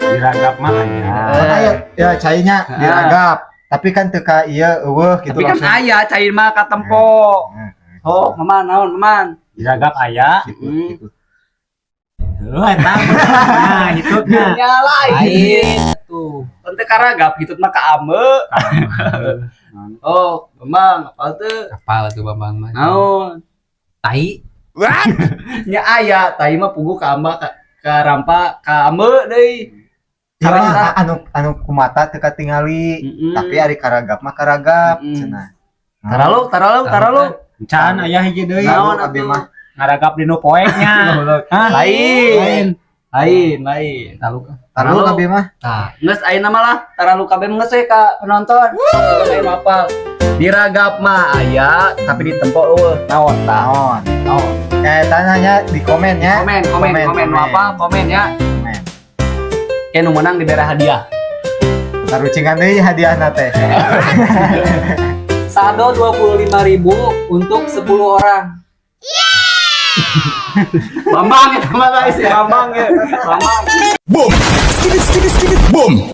diragap mah aya. Kan aya ya cainya diragap. Tapi kan teka iya eueuh gitu Tapi kan langsung. aya cair mah katempo. Oh, maman naon maman. Diragap aya. Gitu. Eta nah hitutnya. Nyalain tuh. Teu karagap hitut mah ka ame. Oh, Bambang, apa tuh? Apal tuh Bambang mah. Naon? Tai. Nya aya, tai mah pugu ka amba ka rampa ka ame deui. Ya, anu kumata teka tingali. Tapi ari karagap mah karagap cenah. Taralu. Can aya hiji deui. Naon abi mah Ngaragap dinu poeknya. Lain. taruh abi mah. Nah, geus ayeuna mah lah, taralu kabeh geus we ka penonton. Aya nu hafal. Diragap mah aya, tapi ditempo eueuh. Naon tah? Naon. Tanya di komen ya. Komen nu apa? Komen ya. Komen. Kayak nu menang dibere hadiah. Tarucingan deui hadiahna teh. Saldo 25.000 untuk 10 orang. Bambang eta mah si Bambang ge. Bambang. Boom! Skidit, skidit, skidit, boom!